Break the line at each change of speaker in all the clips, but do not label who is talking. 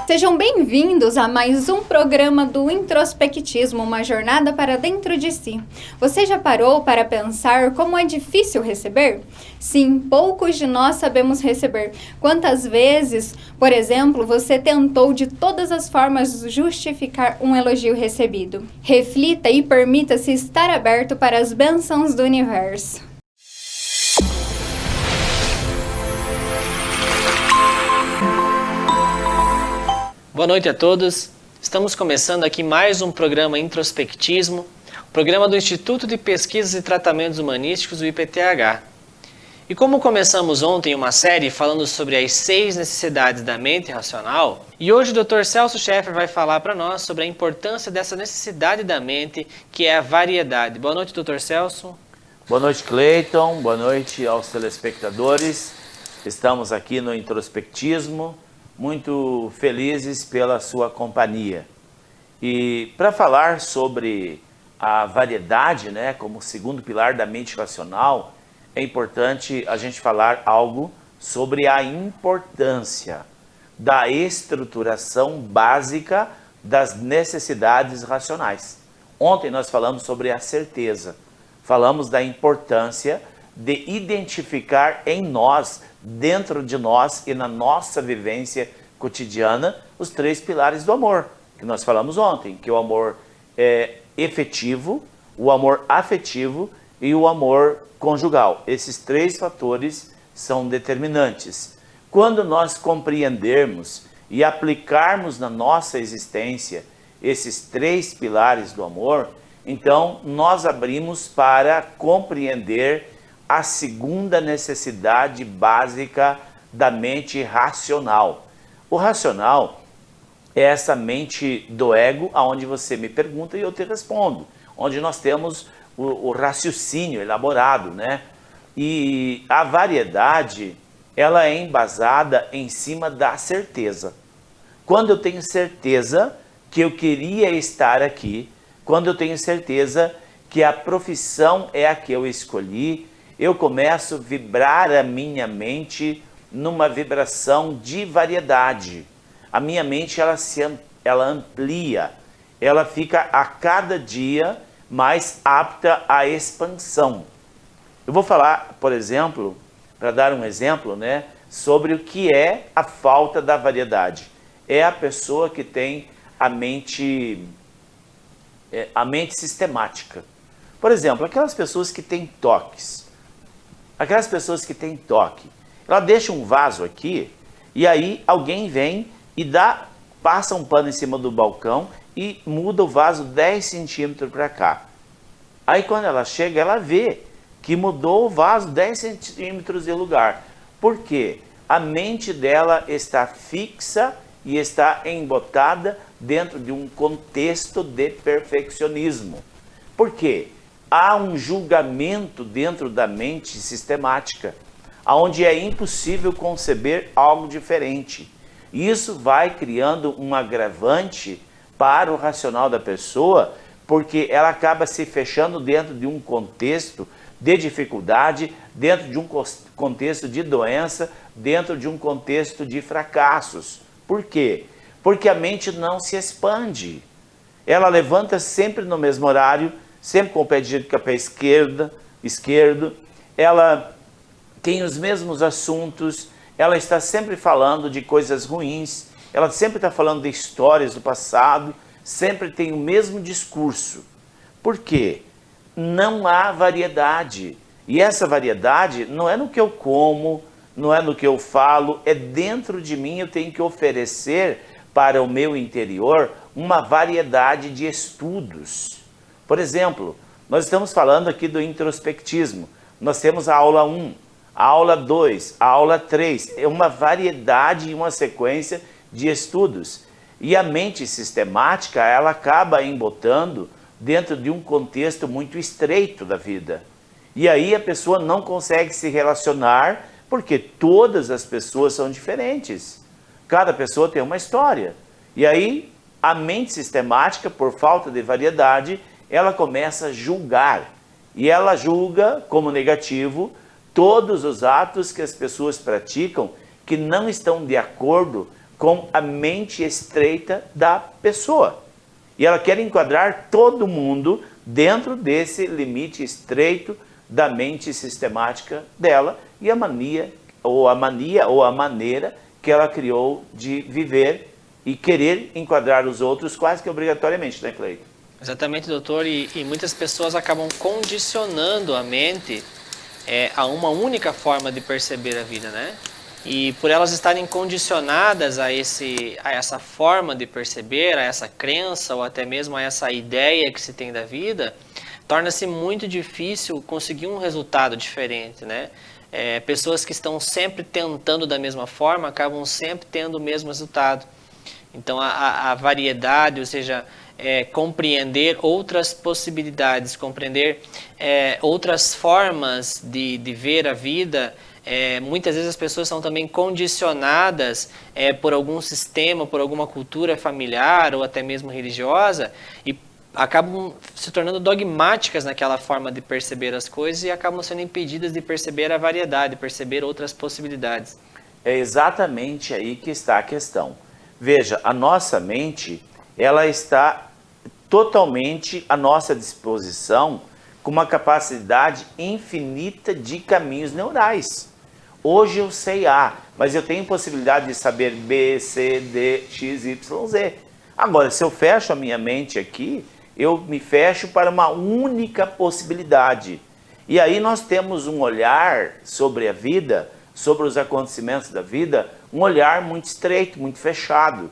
Sejam bem-vindos a mais um programa do Introspectismo, uma jornada para dentro de si. Você já parou para pensar como é difícil receber? Sim, poucos de nós sabemos receber. Quantas vezes, por exemplo, você tentou de todas as formas justificar um elogio recebido? Reflita e permita-se estar aberto para as bênçãos do universo.
Boa noite a todos. Estamos começando aqui mais um programa Introspectismo, programa do Instituto de Pesquisas e Tratamentos Humanísticos, do IPTH. E como começamos ontem uma série falando sobre as 6 necessidades da mente racional, e hoje o Dr. Celso Scheffer vai falar para nós sobre a importância dessa necessidade da mente, que é a variedade. Boa noite, Dr. Celso.
Boa noite, Cleiton. Boa noite aos telespectadores. Estamos aqui no Introspectismo, muito felizes pela sua companhia. E para falar sobre a variedade, né, como segundo pilar da mente racional, é importante a gente falar algo sobre a importância da estruturação básica das necessidades racionais. Ontem nós falamos sobre a certeza, falamos da importância de identificar em nós, dentro de nós e na nossa vivência cotidiana, os 3 pilares do amor, que nós falamos ontem, que o amor é efetivo, o amor afetivo e o amor conjugal. Esses 3 fatores são determinantes. Quando nós compreendermos e aplicarmos na nossa existência esses 3 pilares do amor, então nós abrimos para compreender a segunda necessidade básica da mente racional. O racional é essa mente do ego, onde você me pergunta e eu te respondo, onde nós temos o raciocínio elaborado, né? E a variedade, ela é embasada em cima da certeza. Quando eu tenho certeza que eu queria estar aqui, quando eu tenho certeza que a profissão é a que eu escolhi, eu começo a vibrar a minha mente numa vibração de variedade. A minha mente ela amplia, ela fica a cada dia mais apta à expansão. Eu vou falar, por exemplo, para dar um exemplo, né, sobre o que é a falta da variedade. É a pessoa que tem a mente sistemática. Por exemplo, aquelas pessoas que têm toques. Aquelas pessoas que têm toque, ela deixa um vaso aqui e aí alguém vem e passa um pano em cima do balcão e muda o vaso 10 centímetros para cá. Aí quando ela chega, ela vê que mudou o vaso 10 centímetros de lugar. Por quê? A mente dela está fixa e está embotada dentro de um contexto de perfeccionismo. Por quê? Há um julgamento dentro da mente sistemática, onde é impossível conceber algo diferente. Isso vai criando um agravante para o racional da pessoa, porque ela acaba se fechando dentro de um contexto de dificuldade, dentro de um contexto de doença, dentro de um contexto de fracassos. Por quê? Porque a mente não se expande. Ela levanta sempre no mesmo horário, sempre com o pé direito com o pé esquerdo, ela tem os mesmos assuntos, ela está sempre falando de coisas ruins, ela sempre está falando de histórias do passado, sempre tem o mesmo discurso. Por quê? Não há variedade. E essa variedade não é no que eu como, não é no que eu falo, é dentro de mim. Eu tenho que oferecer para o meu interior uma variedade de estudos. Por exemplo, nós estamos falando aqui do introspectismo. Nós temos a aula 1, a aula 2, a aula 3. É uma variedade e uma sequência de estudos. E a mente sistemática, ela acaba embotando dentro de um contexto muito estreito da vida. E aí a pessoa não consegue se relacionar, porque todas as pessoas são diferentes. Cada pessoa tem uma história. E aí a mente sistemática, por falta de variedade, ela começa a julgar. E ela julga como negativo todos os atos que as pessoas praticam que não estão de acordo com a mente estreita da pessoa. E ela quer enquadrar todo mundo dentro desse limite estreito da mente sistemática dela e a mania ou a maneira que ela criou de viver e querer enquadrar os outros quase que obrigatoriamente, né, Cleiton?
Exatamente, doutor, e muitas pessoas acabam condicionando a mente a uma única forma de perceber a vida, né? E por elas estarem condicionadas a essa forma de perceber, a essa crença ou até mesmo a essa ideia que se tem da vida, torna-se muito difícil conseguir um resultado diferente, né? Pessoas que estão sempre tentando da mesma forma acabam sempre tendo o mesmo resultado. Então a variedade, ou seja, compreender outras possibilidades, compreender outras formas de ver a vida. Muitas vezes as pessoas são também condicionadas por algum sistema, por alguma cultura familiar ou até mesmo religiosa e acabam se tornando dogmáticas naquela forma de perceber as coisas e acabam sendo impedidas de perceber a variedade, perceber outras possibilidades.
É exatamente aí que está a questão. Veja, a nossa mente, ela está totalmente à nossa disposição com uma capacidade infinita de caminhos neurais. Hoje eu sei A, mas eu tenho possibilidade de saber B, C, D, X, Y, Z. Agora, se eu fecho a minha mente aqui, eu me fecho para uma única possibilidade. E aí nós temos um olhar sobre a vida, sobre os acontecimentos da vida, um olhar muito estreito, muito fechado.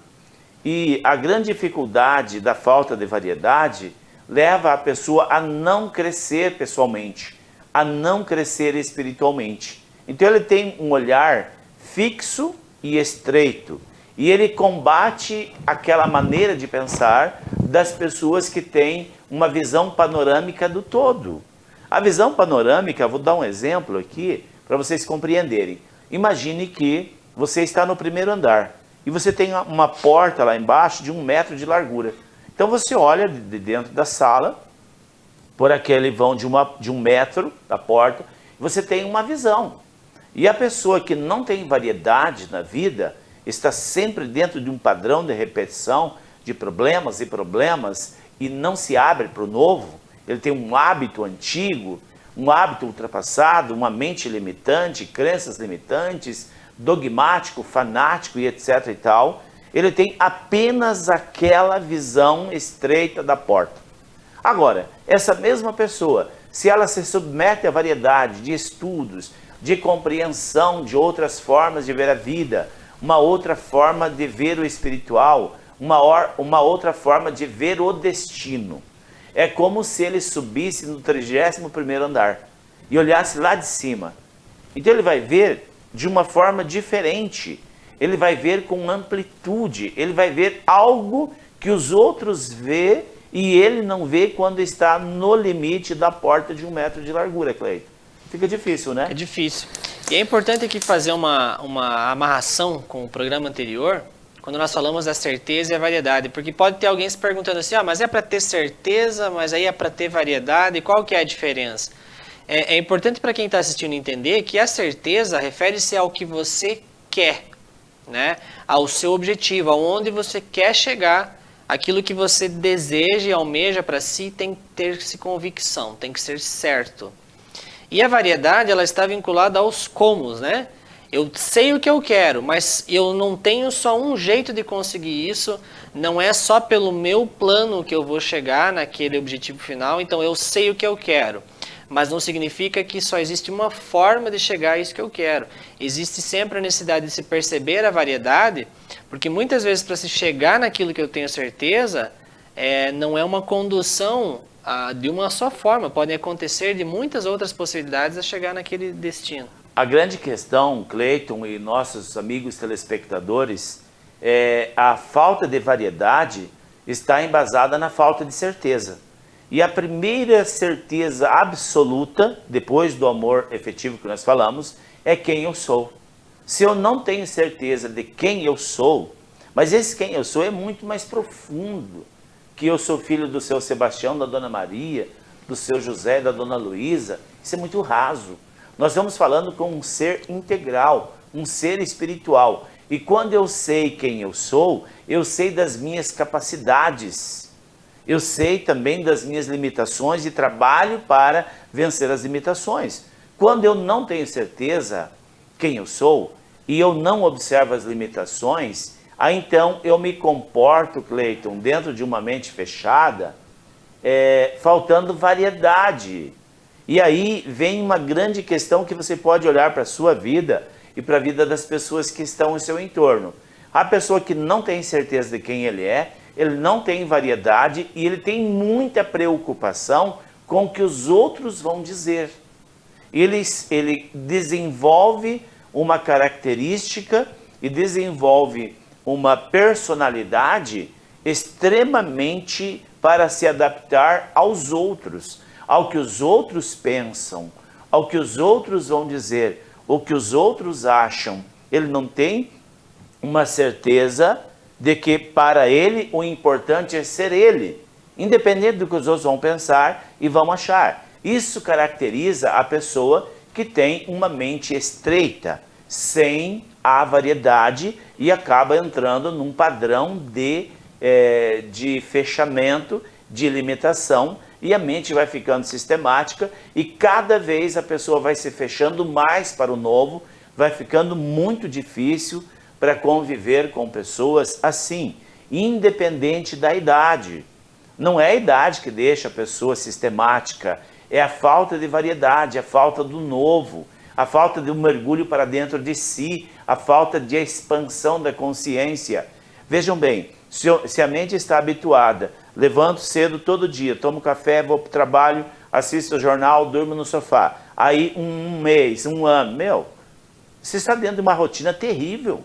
E a grande dificuldade da falta de variedade leva a pessoa a não crescer pessoalmente, a não crescer espiritualmente. Então ele tem um olhar fixo e estreito. E ele combate aquela maneira de pensar das pessoas que têm uma visão panorâmica do todo. A visão panorâmica, vou dar um exemplo aqui para vocês compreenderem. Imagine que você está no primeiro andar e você tem uma porta lá embaixo de 1 metro de largura. Então você olha de dentro da sala, por aquele vão de 1 metro da porta, e você tem uma visão. E a pessoa que não tem variedade na vida, está sempre dentro de um padrão de repetição, de problemas e não se abre para o novo, ele tem um hábito antigo, um hábito ultrapassado, uma mente limitante, crenças limitantes, dogmático, fanático e etc e tal, ele tem apenas aquela visão estreita da porta. Agora, essa mesma pessoa, se ela se submete à variedade de estudos, de compreensão de outras formas de ver a vida, uma outra forma de ver o espiritual, uma outra forma de ver o destino. É como se ele subisse no 31º andar e olhasse lá de cima. Então ele vai ver de uma forma diferente, ele vai ver com amplitude, ele vai ver algo que os outros vê e ele não vê quando está no limite da porta de 1 metro de largura, Cleiton. Fica difícil, né?
É difícil. E é importante aqui fazer uma amarração com o programa anterior, quando nós falamos da certeza e a variedade, porque pode ter alguém se perguntando assim, mas é para ter certeza, mas aí é para ter variedade, qual que é a diferença? É importante para quem está assistindo entender que a certeza refere-se ao que você quer, né? Ao seu objetivo, aonde você quer chegar, aquilo que você deseja e almeja para si tem que ter-se convicção, tem que ser certo. E a variedade, ela está vinculada aos comos, né? Eu sei o que eu quero, mas eu não tenho só um jeito de conseguir isso, não é só pelo meu plano que eu vou chegar naquele objetivo final, então eu sei o que eu quero. Mas não significa que só existe uma forma de chegar a isso que eu quero. Existe sempre a necessidade de se perceber a variedade, porque muitas vezes para se chegar naquilo que eu tenho certeza, não é uma condução de uma só forma, podem acontecer de muitas outras possibilidades a chegar naquele destino.
A grande questão, Cleiton e nossos amigos telespectadores, a falta de variedade está embasada na falta de certeza. E a primeira certeza absoluta, depois do amor efetivo que nós falamos, é quem eu sou. Se eu não tenho certeza de quem eu sou, mas esse quem eu sou é muito mais profundo, que eu sou filho do seu Sebastião, da Dona Maria, do seu José, da Dona Luísa, isso é muito raso. Nós estamos falando com um ser integral, um ser espiritual. E quando eu sei quem eu sou, eu sei das minhas capacidades. Eu sei também das minhas limitações e trabalho para vencer as limitações. Quando eu não tenho certeza quem eu sou e eu não observo as limitações, aí então eu me comporto, Cleiton, dentro de uma mente fechada, faltando variedade. E aí vem uma grande questão que você pode olhar para a sua vida e para a vida das pessoas que estão em seu entorno. A pessoa que não tem certeza de quem ele não tem variedade e ele tem muita preocupação com o que os outros vão dizer. Ele desenvolve uma característica e desenvolve uma personalidade extremamente para se adaptar aos outros, ao que os outros pensam, ao que os outros vão dizer, o que os outros acham. Ele não tem uma certeza de que para ele o importante é ser ele, independente do que os outros vão pensar e vão achar. Isso caracteriza a pessoa que tem uma mente estreita, sem a variedade e acaba entrando num padrão de fechamento, de limitação, e a mente vai ficando sistemática e cada vez a pessoa vai se fechando mais para o novo, vai ficando muito difícil para conviver com pessoas assim, independente da idade. Não é a idade que deixa a pessoa sistemática, é a falta de variedade, a falta do novo, a falta de um mergulho para dentro de si, a falta de expansão da consciência. Vejam bem, se a mente está habituada, levanto cedo todo dia, tomo café, vou para o trabalho, assisto o jornal, durmo no sofá, aí um mês, um ano, você está dentro de uma rotina terrível.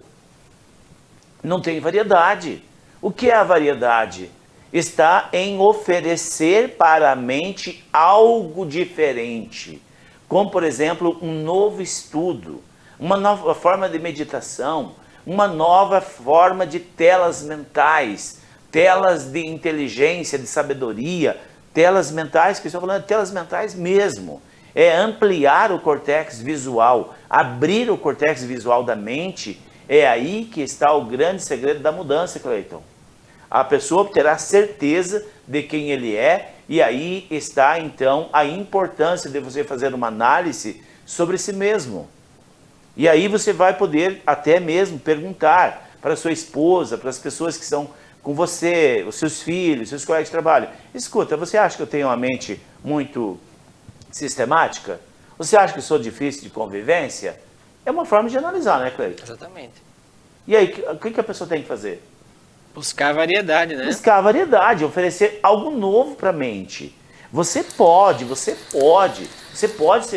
Não tem variedade. O que é a variedade? Está em oferecer para a mente algo diferente, como por exemplo um novo estudo, uma nova forma de meditação, uma nova forma de telas mentais, telas de inteligência, de sabedoria, telas mentais, que estou falando de telas mentais mesmo, é ampliar o córtex visual, abrir o córtex visual da mente. É aí que está o grande segredo da mudança, Cleiton. A pessoa terá certeza de quem ele é e aí está então a importância de você fazer uma análise sobre si mesmo. E aí você vai poder até mesmo perguntar para sua esposa, para as pessoas que estão com você, os seus filhos, seus colegas de trabalho. Escuta, você acha que eu tenho uma mente muito sistemática? Você acha que eu sou difícil de convivência? É uma forma de analisar, né, Cleiton?
Exatamente.
E aí, o que a pessoa tem que fazer?
Buscar variedade, né?
Buscar variedade, oferecer algo novo para a mente. Você pode ser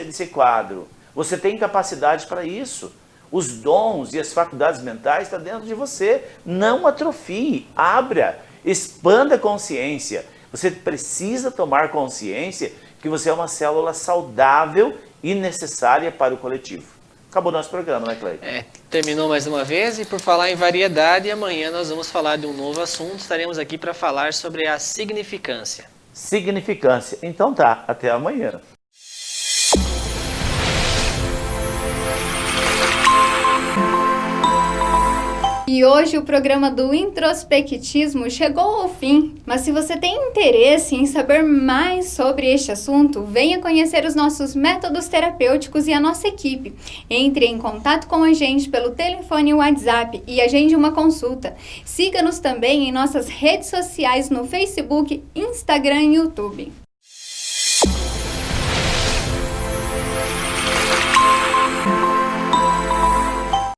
desse quadro. Você tem capacidade para isso. Os dons e as faculdades mentais estão dentro de você. Não atrofie, abra, expanda a consciência. Você precisa tomar consciência que você é uma célula saudável e necessária para o coletivo. Acabou nosso programa, né, Cleiton?
Terminou mais uma vez e por falar em variedade, amanhã nós vamos falar de um novo assunto. Estaremos aqui para falar sobre a significância.
Significância. Então tá, até amanhã.
E hoje o programa do introspectismo chegou ao fim, mas se você tem interesse em saber mais sobre este assunto, venha conhecer os nossos métodos terapêuticos e a nossa equipe. Entre em contato com a gente pelo telefone e WhatsApp e agende uma consulta. Siga-nos também em nossas redes sociais no Facebook, Instagram e YouTube.